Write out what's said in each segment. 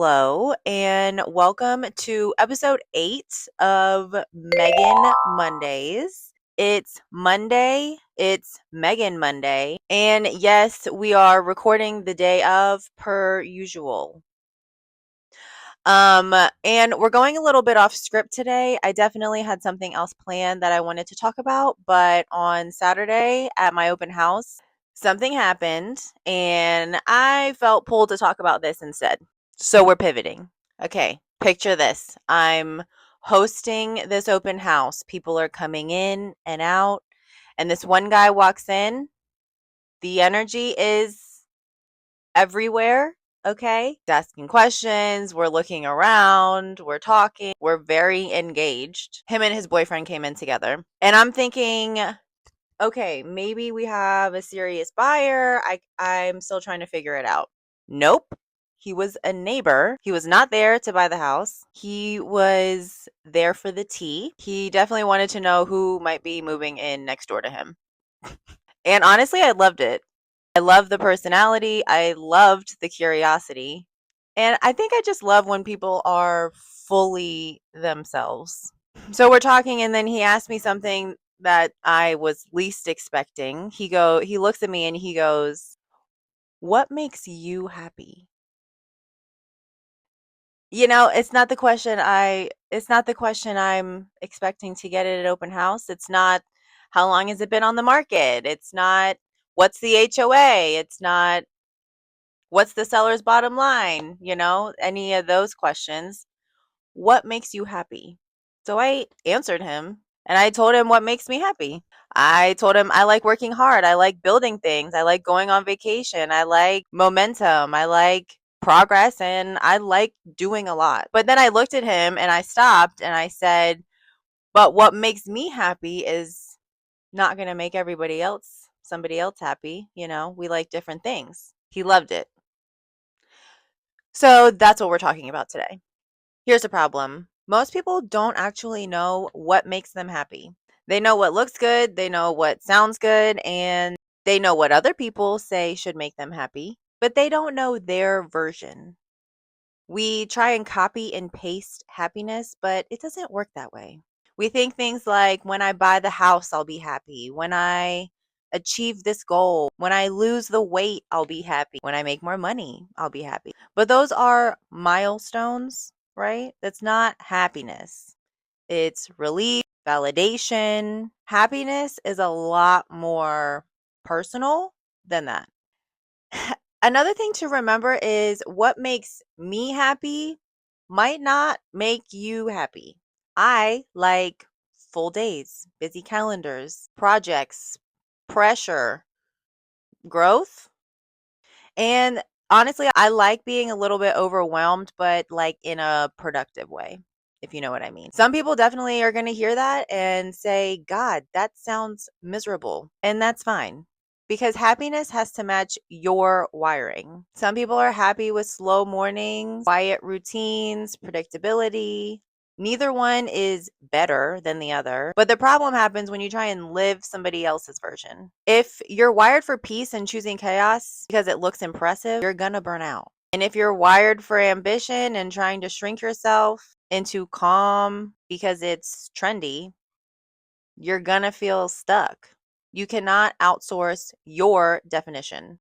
Hello, and welcome to episode 8 of Megan Mondays. It's Monday, it's Megan Monday, and yes, we are recording the day of per usual. And we're going a little bit off script today. I definitely had something else planned that I wanted to talk about, but on Saturday at my open house, something happened and I felt pulled to talk about this instead. So we're pivoting. Okay, picture this. I'm hosting this open house. People are coming in and out, and this one guy walks in. The energy is everywhere. Okay, he's asking questions. We're looking around. We're talking. We're very engaged. Him and his boyfriend came in together, and I'm thinking, okay, maybe we have a serious buyer. I'm still trying to figure it out. Nope. He was a neighbor. He was not there to buy the house. He was there for the tea. He definitely wanted to know who might be moving in next door to him. And honestly, I loved it. I loved the personality. I loved the curiosity. And I think I just love when people are fully themselves. So we're talking and then he asked me something that I was least expecting. He looks at me and he goes, "What makes you happy?" It's not the question I'm expecting to get at an open house. It's not how long has it been on the market? It's not what's the HOA? It's not what's the seller's bottom line? Any of those questions. What makes you happy? So I answered him and I told him what makes me happy. I told him I like working hard. I like building things. I like going on vacation. I like momentum. I like progress and I like doing a lot. But then I looked at him and I stopped and I said, but what makes me happy is not going to make somebody else happy. We like different things. He loved it. So that's what we're talking about today. Here's the problem. Most people don't actually know what makes them happy. They know what looks good, they know what sounds good, and they know what other people say should make them happy, but they don't know their version. We try and copy and paste happiness, but it doesn't work that way. We think things like, when I buy the house, I'll be happy. When I achieve this goal, when I lose the weight, I'll be happy. When I make more money, I'll be happy. But those are milestones, right? That's not happiness. It's relief, validation. Happiness is a lot more personal than that. Another thing to remember is what makes me happy might not make you happy. I like full days, busy calendars, projects, pressure, growth. And honestly, I like being a little bit overwhelmed, but like in a productive way, if you know what I mean. Some people definitely are going to hear that and say, God, that sounds miserable. And that's fine because happiness has to match your wiring. Some people are happy with slow mornings, quiet routines, predictability. Neither one is better than the other, but the problem happens when you try and live somebody else's version. If you're wired for peace and choosing chaos because it looks impressive, you're gonna burn out. And if you're wired for ambition and trying to shrink yourself into calm because it's trendy, you're gonna feel stuck. You cannot outsource your definition.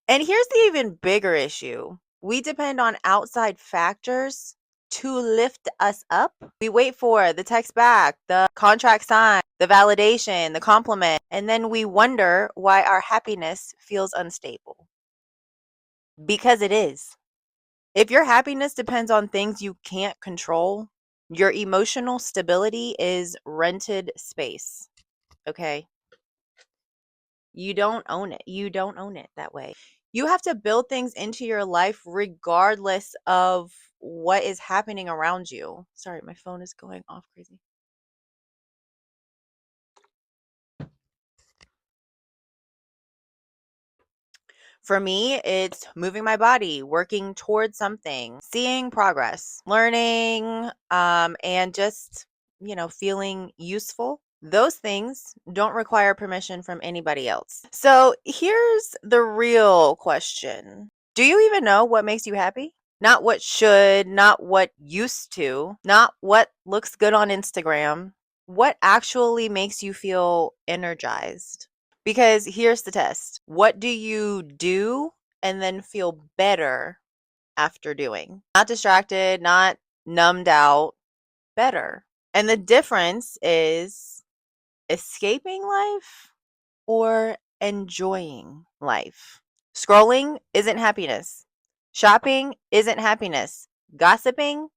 And here's the even bigger issue. We depend on outside factors to lift us up. We wait for the text back, the contract signed, the validation, the compliment, and then we wonder why our happiness feels unstable. Because it is. If your happiness depends on things you can't control, your emotional stability is rented space. Okay? You don't own it. You don't own it that way. You have to build things into your life regardless of what is happening around you. Sorry, my phone is going off crazy. For me, it's moving my body, working towards something, seeing progress, learning, and just, feeling useful. Those things don't require permission from anybody else. So here's the real question. Do you even know what makes you happy? not what should, not what used to, not what looks good on Instagram. What actually makes you feel energized? Because here's the test. What do you do and then feel better after doing? Not distracted, not numbed out, better. And the difference is escaping life or enjoying life. Scrolling isn't happiness. Shopping isn't happiness. Gossiping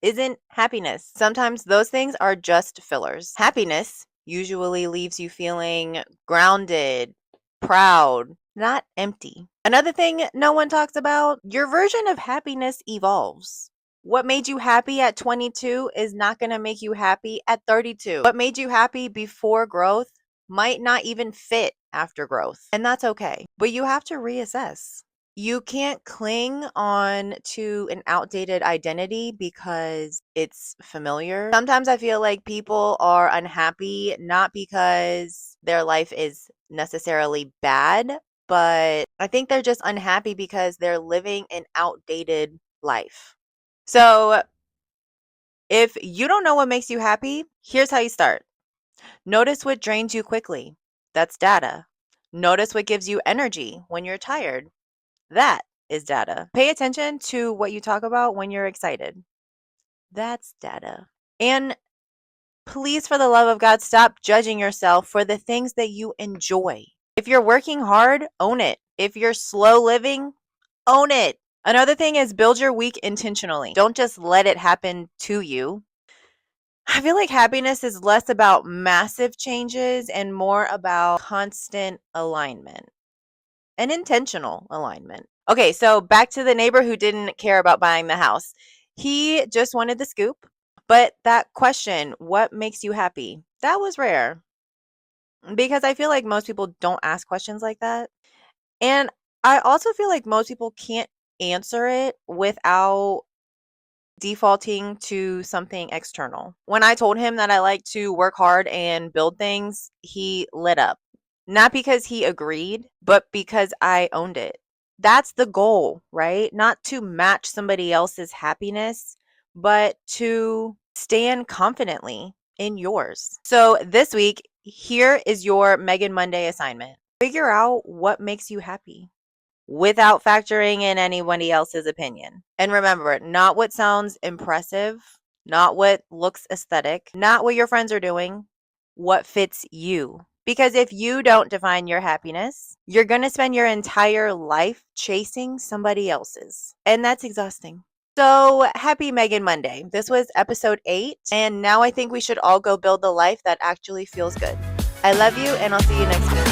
isn't happiness. Sometimes those things are just fillers. Happiness usually leaves you feeling grounded, proud, not empty. Another thing no one talks about, your version of happiness evolves. What made you happy at 22 is not going to make you happy at 32. What made you happy before growth might not even fit after growth. And that's okay. But you have to reassess. You can't cling on to an outdated identity because it's familiar. Sometimes I feel like people are unhappy not because their life is necessarily bad, but I think they're just unhappy because they're living an outdated life. So, if you don't know what makes you happy, here's how you start. Notice what drains you quickly. That's data. Notice what gives you energy when you're tired. That is data. Pay attention to what you talk about when you're excited. That's data. And please, for the love of God, stop judging yourself for the things that you enjoy. If you're working hard, own it. If you're slow living, own it. Another thing is build your week intentionally. Don't just let it happen to you. I feel like happiness is less about massive changes and more about constant alignment and intentional alignment. Okay, so back to the neighbor who didn't care about buying the house. He just wanted the scoop. But that question, what makes you happy? That was rare because I feel like most people don't ask questions like that. And I also feel like most people can't answer it without defaulting to something external. When I told him that I like to work hard and build things, he lit up. Not because he agreed, but because I owned it. That's the goal, right? Not to match somebody else's happiness, but to stand confidently in yours. So this week, here is your Megan Monday assignment. Figure out what makes you happy without factoring in anybody else's opinion. And remember, not what sounds impressive, not what looks aesthetic, not what your friends are doing, what fits you. Because if you don't define your happiness, you're going to spend your entire life chasing somebody else's. And that's exhausting. So happy Megan Monday. This was episode 8. And now I think we should all go build the life that actually feels good. I love you, and I'll see you next week.